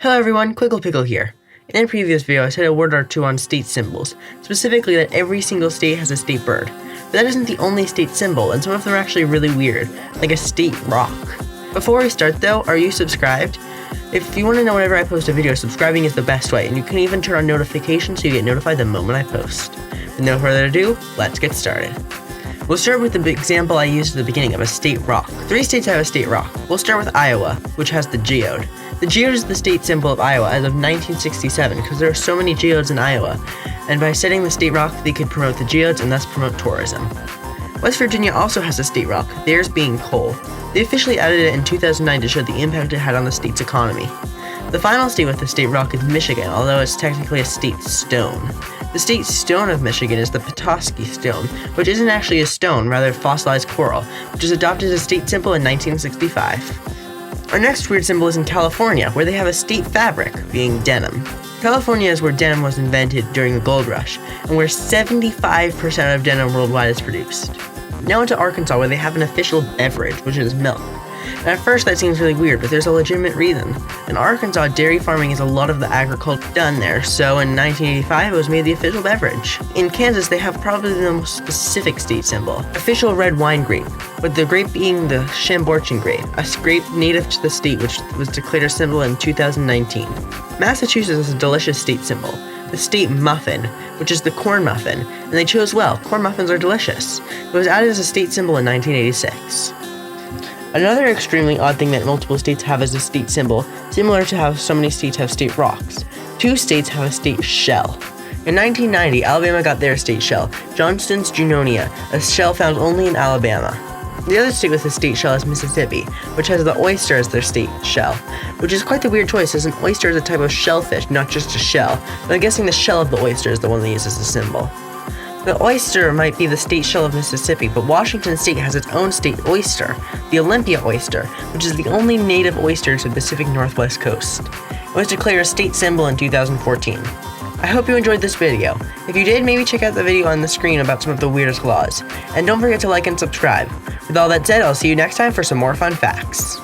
Hello everyone, Pickle here. In a previous video I said a word or two on state symbols, specifically that every single state has a state bird. But that isn't the only state symbol, and some of them are actually really weird, like a state rock. Before we start though, are you subscribed? If you want to know whenever I post a video, subscribing is the best way, and you can even turn on notifications so you get notified the moment I post. With no further ado, let's get started. We'll start with the example I used at the beginning of a state rock. 3 states have a state rock. We'll start with Iowa, which has the geode. The geode is the state symbol of Iowa as of 1967 because there are so many geodes in Iowa, and by setting the state rock, they could promote the geodes and thus promote tourism. West Virginia also has a state rock, theirs being coal. They officially added it in 2009 to show the impact it had on the state's economy. The final state with the state rock is Michigan, although it's technically a state stone. The state stone of Michigan is the Petoskey Stone, which isn't actually a stone, rather fossilized coral, which was adopted as a state symbol in 1965. Our next weird symbol is in California, where they have a state fabric, being denim. California is where denim was invented during the gold rush, and where 75% of denim worldwide is produced. Now into Arkansas, where they have an official beverage, which is milk. And at first that seems really weird, but there's a legitimate reason. In Arkansas, dairy farming is a lot of the agriculture done there, so in 1985 it was made the official beverage. In Kansas, they have probably the most specific state symbol, official red wine grape, with the grape being the Chambortin grape, a grape native to the state which was declared a symbol in 2019. Massachusetts is a delicious state symbol, the state muffin, which is the corn muffin, and they chose well. Corn muffins are delicious. It was added as a state symbol in 1986. Another extremely odd thing that multiple states have as a state symbol, similar to how so many states have state rocks. 2 states have a state shell. In 1990, Alabama got their state shell, Johnston's Junonia, a shell found only in Alabama. The other state with a state shell is Mississippi, which has the oyster as their state shell, which is quite the weird choice as an oyster is a type of shellfish, not just a shell, but I'm guessing the shell of the oyster is the one they use as a symbol. The oyster might be the state shell of Mississippi, but Washington State has its own state oyster, the Olympia oyster, which is the only native oyster to the Pacific Northwest coast. It was declared a state symbol in 2014. I hope you enjoyed this video. If you did, maybe check out the video on the screen about some of the weirdest laws. And don't forget to like and subscribe. With all that said, I'll see you next time for some more fun facts.